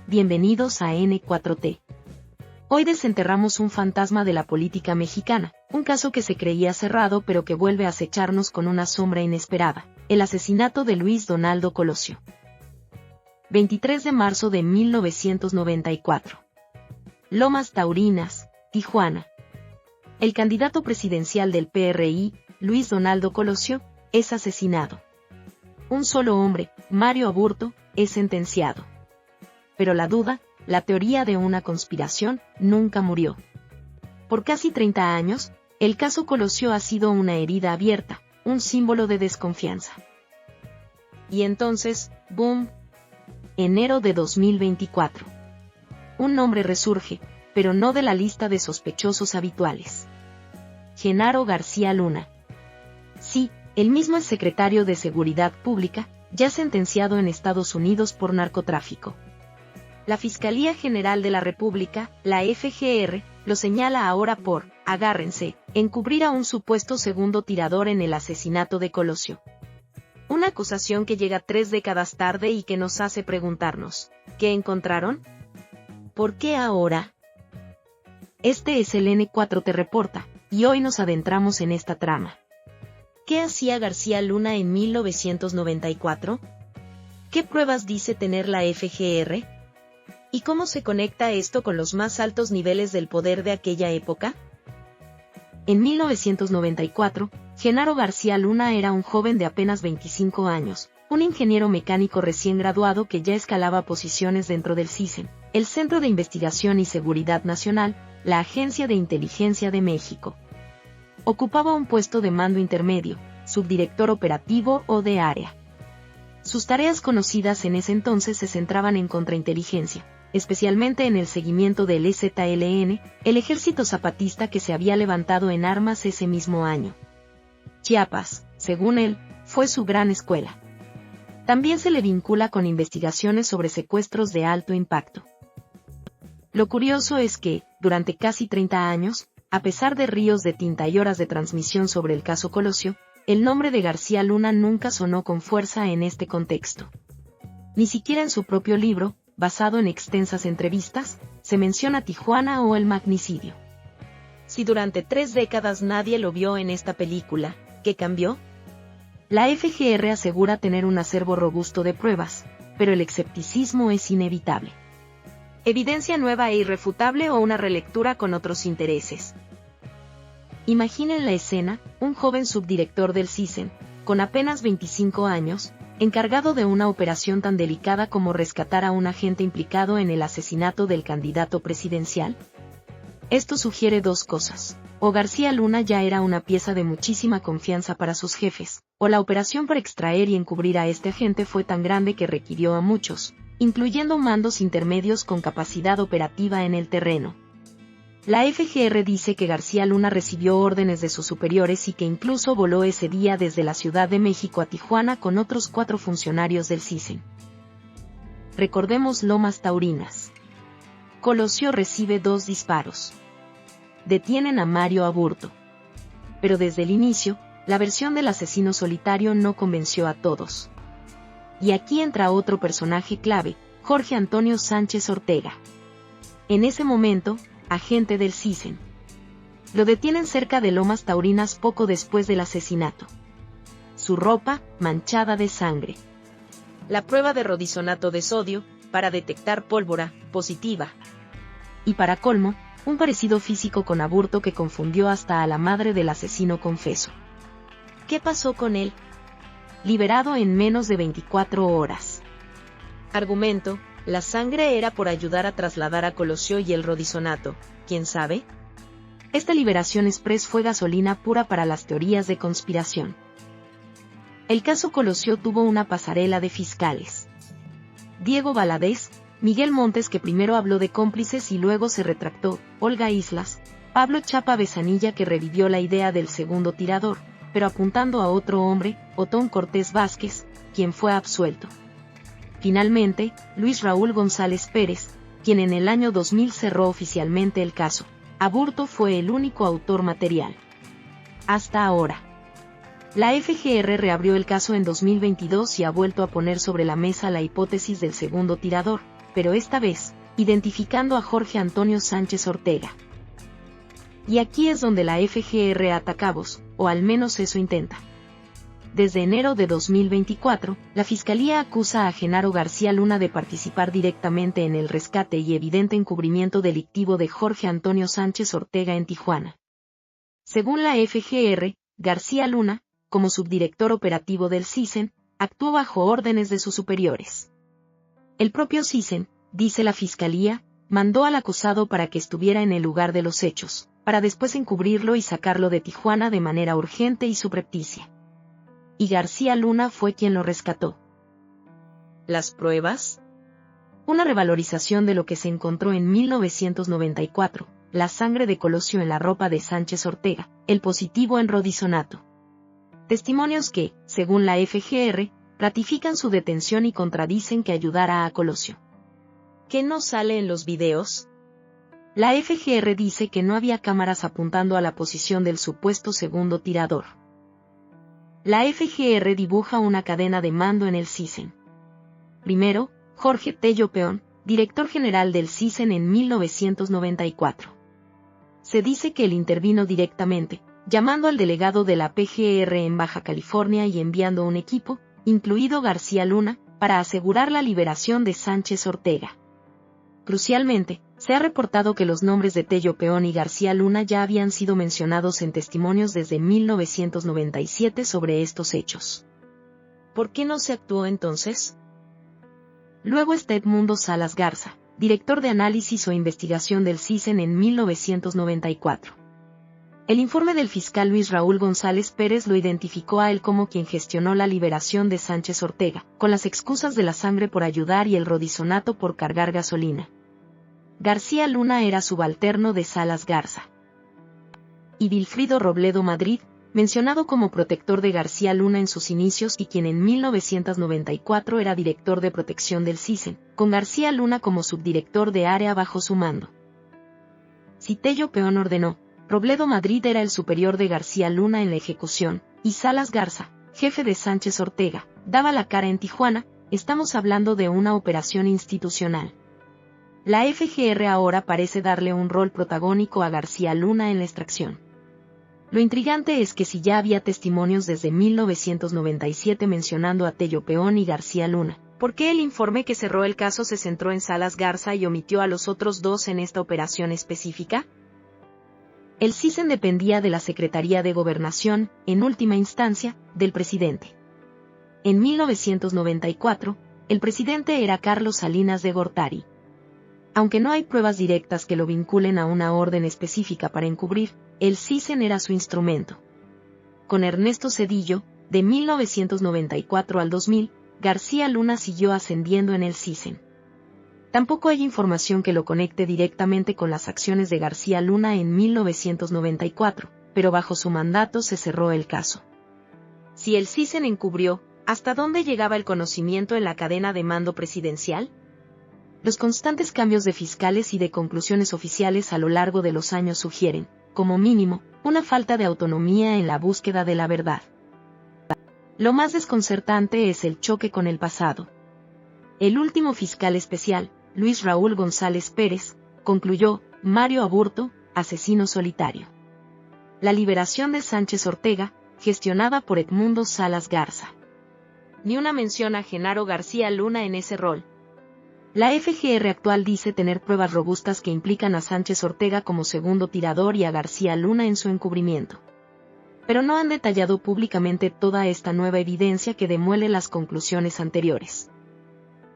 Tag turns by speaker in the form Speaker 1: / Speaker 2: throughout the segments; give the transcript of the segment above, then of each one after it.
Speaker 1: bienvenidos a N4T. Hoy desenterramos un fantasma de la política mexicana, un caso que se creía cerrado pero que vuelve a acecharnos con una sombra inesperada, el asesinato de Luis Donaldo Colosio. 23 de marzo de 1994. Lomas Taurinas, Tijuana. El candidato presidencial del PRI, Luis Donaldo Colosio, es asesinado. Un solo hombre, Mario Aburto, es sentenciado. Pero la duda, la teoría de una conspiración, nunca murió. Por casi 30 años, el caso Colosio ha sido una herida abierta, un símbolo de desconfianza. Y entonces, ¡boom! Enero de 2024. Un nombre resurge, pero no de la lista de sospechosos habituales. Genaro García Luna. Sí, el mismo exsecretario de Seguridad Pública, ya sentenciado en Estados Unidos por narcotráfico. La Fiscalía General de la República, la FGR, lo señala ahora por, agárrense, encubrir a un supuesto segundo tirador en el asesinato de Colosio. Una acusación que llega 3 décadas tarde y que nos hace preguntarnos, ¿qué encontraron? ¿Por qué ahora? Este es el N4T Reporta, y hoy nos adentramos en esta trama. ¿Qué hacía García Luna en 1994? ¿Qué pruebas dice tener la FGR? ¿Y cómo se conecta esto con los más altos niveles del poder de aquella época? En 1994, Genaro García Luna era un joven de apenas 25 años, un ingeniero mecánico recién graduado que ya escalaba posiciones dentro del CISEN, el Centro de Investigación y Seguridad Nacional, la Agencia de Inteligencia de México. Ocupaba un puesto de mando intermedio, subdirector operativo o de área. Sus tareas conocidas en ese entonces se centraban en contrainteligencia, especialmente en el seguimiento del EZLN, el ejército zapatista que se había levantado en armas ese mismo año. Chiapas, según él, fue su gran escuela. También se le vincula con investigaciones sobre secuestros de alto impacto. Lo curioso es que, durante casi 30 años, a pesar de ríos de tinta y horas de transmisión sobre el caso Colosio, el nombre de García Luna nunca sonó con fuerza en este contexto. Ni siquiera en su propio libro, basado en extensas entrevistas, se menciona Tijuana o el magnicidio. Si durante 3 décadas nadie lo vio en esta película, ¿qué cambió? La FGR asegura tener un acervo robusto de pruebas, pero el escepticismo es inevitable. ¿Evidencia nueva e irrefutable o una relectura con otros intereses? Imaginen la escena, un joven subdirector del CISEN, con apenas 25 años, encargado de una operación tan delicada como rescatar a un agente implicado en el asesinato del candidato presidencial. Esto sugiere dos cosas: o García Luna ya era una pieza de muchísima confianza para sus jefes, o la operación para extraer y encubrir a este agente fue tan grande que requirió a muchos, incluyendo mandos intermedios con capacidad operativa en el terreno. La FGR dice que García Luna recibió órdenes de sus superiores y que incluso voló ese día desde la Ciudad de México a Tijuana con otros 4 funcionarios del CISEN. Recordemos Lomas Taurinas. Colosio recibe 2 disparos. Detienen a Mario Aburto. Pero desde el inicio, la versión del asesino solitario no convenció a todos. Y aquí entra otro personaje clave, Jorge Antonio Sánchez Ortega. En ese momento, agente del CISEN. Lo detienen cerca de Lomas Taurinas poco después del asesinato. Su ropa, manchada de sangre. La prueba de rodisonato de sodio, para detectar pólvora, positiva. Y para colmo, un parecido físico con Aburto que confundió hasta a la madre del asesino confeso. ¿Qué pasó con él? Liberado en menos de 24 horas. Argumento: la sangre era por ayudar a trasladar a Colosio y el rodisonato, ¿quién sabe? Esta liberación express fue gasolina pura para las teorías de conspiración. El caso Colosio tuvo una pasarela de fiscales. Diego Valadez, Miguel Montes, que primero habló de cómplices y luego se retractó, Olga Islas, Pablo Chapa Besanilla, que revivió la idea del segundo tirador, pero apuntando a otro hombre, Otón Cortés Vázquez, quien fue absuelto. Finalmente, Luis Raúl González Pérez, quien en el año 2000 cerró oficialmente el caso. Aburto fue el único autor material. Hasta ahora. La FGR reabrió el caso en 2022 y ha vuelto a poner sobre la mesa la hipótesis del segundo tirador, pero esta vez, identificando a Jorge Antonio Sánchez Ortega. Y aquí es donde la FGR ata cabos, o al menos eso intenta. Desde enero de 2024, la Fiscalía acusa a Genaro García Luna de participar directamente en el rescate y evidente encubrimiento delictivo de Jorge Antonio Sánchez Ortega en Tijuana. Según la FGR, García Luna, como subdirector operativo del CISEN, actuó bajo órdenes de sus superiores. El propio CISEN, dice la Fiscalía, mandó al acusado para que estuviera en el lugar de los hechos, para después encubrirlo y sacarlo de Tijuana de manera urgente y subrepticia. Y García Luna fue quien lo rescató. ¿Las pruebas? Una revalorización de lo que se encontró en 1994, la sangre de Colosio en la ropa de Sánchez Ortega, el positivo en rodizonato. Testimonios que, según la FGR, ratifican su detención y contradicen que ayudara a Colosio. ¿Qué no sale en los videos? La FGR dice que no había cámaras apuntando a la posición del supuesto segundo tirador. La FGR dibuja una cadena de mando en el CISEN. Primero, Jorge Tello Peón, director general del CISEN en 1994. Se dice que él intervino directamente, llamando al delegado de la PGR en Baja California y enviando un equipo, incluido García Luna, para asegurar la liberación de Sánchez Ortega. Crucialmente, se ha reportado que los nombres de Tello Peón y García Luna ya habían sido mencionados en testimonios desde 1997 sobre estos hechos. ¿Por qué no se actuó entonces? Luego está Edmundo Salas Garza, director de análisis o investigación del CISEN en 1994. El informe del fiscal Luis Raúl González Pérez lo identificó a él como quien gestionó la liberación de Sánchez Ortega, con las excusas de la sangre por ayudar y el rodizonato por cargar gasolina. García Luna era subalterno de Salas Garza. Y Vilfrido Robledo Madrid, mencionado como protector de García Luna en sus inicios y quien en 1994 era director de protección del CISEN, con García Luna como subdirector de área bajo su mando. Si Tello Peón ordenó, Robledo Madrid era el superior de García Luna en la ejecución, y Salas Garza, jefe de Sánchez Ortega, daba la cara en Tijuana, estamos hablando de una operación institucional. La FGR ahora parece darle un rol protagónico a García Luna en la extracción. Lo intrigante es que si ya había testimonios desde 1997 mencionando a Tello Peón y García Luna, ¿por qué el informe que cerró el caso se centró en Salas Garza y omitió a los otros dos en esta operación específica? El CISEN dependía de la Secretaría de Gobernación, en última instancia, del presidente. En 1994, el presidente era Carlos Salinas de Gortari. Aunque no hay pruebas directas que lo vinculen a una orden específica para encubrir, el CISEN era su instrumento. Con Ernesto Zedillo, de 1994 al 2000, García Luna siguió ascendiendo en el CISEN. Tampoco hay información que lo conecte directamente con las acciones de García Luna en 1994, pero bajo su mandato se cerró el caso. Si el CISEN encubrió, ¿hasta dónde llegaba el conocimiento en la cadena de mando presidencial? Los constantes cambios de fiscales y de conclusiones oficiales a lo largo de los años sugieren, como mínimo, una falta de autonomía en la búsqueda de la verdad. Lo más desconcertante es el choque con el pasado. El último fiscal especial, Luis Raúl González Pérez, concluyó, Mario Aburto, asesino solitario. La liberación de Sánchez Ortega, gestionada por Edmundo Salas Garza. Ni una mención a Genaro García Luna en ese rol. La FGR actual dice tener pruebas robustas que implican a Sánchez Ortega como segundo tirador y a García Luna en su encubrimiento. Pero no han detallado públicamente toda esta nueva evidencia que demuele las conclusiones anteriores.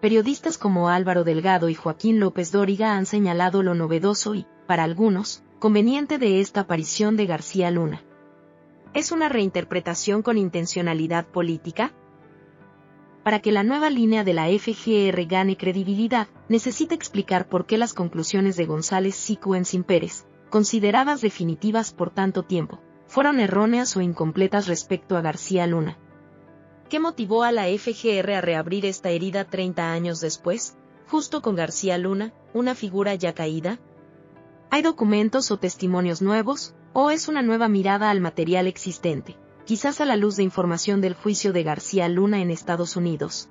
Speaker 1: Periodistas como Álvaro Delgado y Joaquín López Dóriga han señalado lo novedoso y, para algunos, conveniente de esta aparición de García Luna. ¿Es una reinterpretación con intencionalidad política? Para que la nueva línea de la FGR gane credibilidad, necesita explicar por qué las conclusiones de González Sicuensin Pérez, consideradas definitivas por tanto tiempo, fueron erróneas o incompletas respecto a García Luna. ¿Qué motivó a la FGR a reabrir esta herida 30 años después, justo con García Luna, una figura ya caída? ¿Hay documentos o testimonios nuevos, o es una nueva mirada al material existente, quizás a la luz de información del juicio de García Luna en Estados Unidos?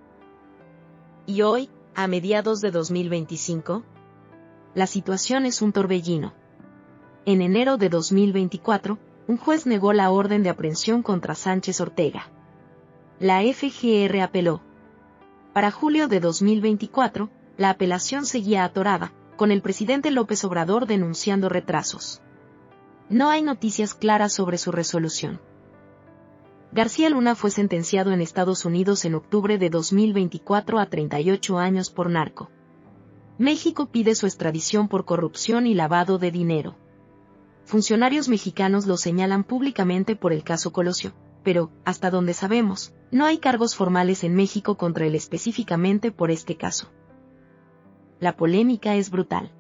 Speaker 1: Y hoy, a mediados de 2025? La situación es un torbellino. En enero de 2024, un juez negó la orden de aprehensión contra Sánchez Ortega. La FGR apeló. Para julio de 2024, la apelación seguía atorada, con el presidente López Obrador denunciando retrasos. No hay noticias claras sobre su resolución. García Luna fue sentenciado en Estados Unidos en octubre de 2024 a 38 años por narco. México pide su extradición por corrupción y lavado de dinero. Funcionarios mexicanos lo señalan públicamente por el caso Colosio, pero, hasta donde sabemos, no hay cargos formales en México contra él específicamente por este caso. La polémica es brutal.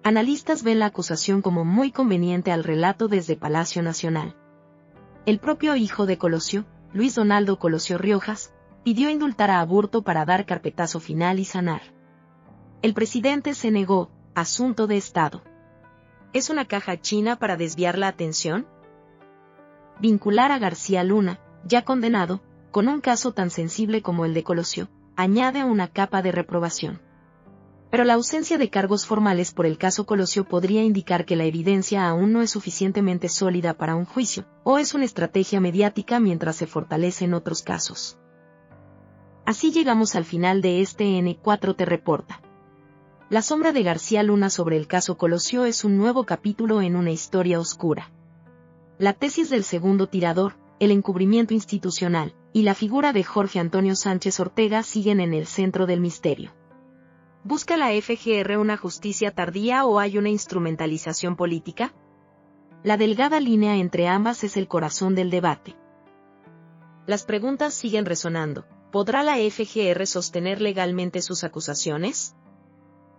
Speaker 1: Analistas ven la acusación como muy conveniente al relato desde Palacio Nacional. El propio hijo de Colosio, Luis Donaldo Colosio Riojas, pidió indultar a Aburto para dar carpetazo final y sanar. El presidente se negó, asunto de Estado. ¿Es una caja china para desviar la atención? Vincular a García Luna, ya condenado, con un caso tan sensible como el de Colosio, añade una capa de reprobación. Pero la ausencia de cargos formales por el caso Colosio podría indicar que la evidencia aún no es suficientemente sólida para un juicio, o es una estrategia mediática mientras se fortalecen otros casos. Así llegamos al final de este N4T Reporta. La sombra de García Luna sobre el caso Colosio es un nuevo capítulo en una historia oscura. La tesis del segundo tirador, el encubrimiento institucional, y la figura de Jorge Antonio Sánchez Ortega siguen en el centro del misterio. ¿Busca la FGR una justicia tardía o hay una instrumentalización política? La delgada línea entre ambas es el corazón del debate. Las preguntas siguen resonando. ¿Podrá la FGR sostener legalmente sus acusaciones?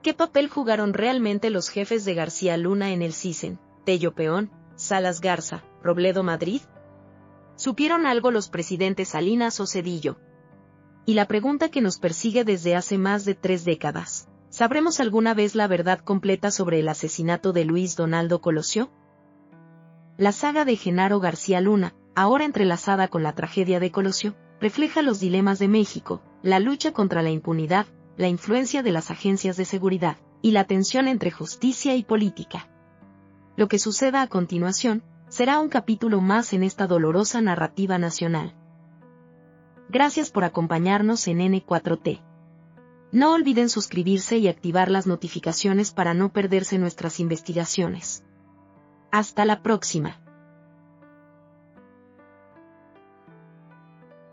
Speaker 1: ¿Qué papel jugaron realmente los jefes de García Luna en el CISEN, Tello Peón, Salas Garza, Robledo Madrid? ¿Supieron algo los presidentes Salinas o Zedillo? Y la pregunta que nos persigue desde hace más de 3 décadas, ¿sabremos alguna vez la verdad completa sobre el asesinato de Luis Donaldo Colosio? La saga de Genaro García Luna, ahora entrelazada con la tragedia de Colosio, refleja los dilemas de México, la lucha contra la impunidad, la influencia de las agencias de seguridad, y la tensión entre justicia y política. Lo que suceda a continuación, será un capítulo más en esta dolorosa narrativa nacional. Gracias por acompañarnos en N4T. No olviden suscribirse y activar las notificaciones para no perderse nuestras investigaciones. Hasta la próxima.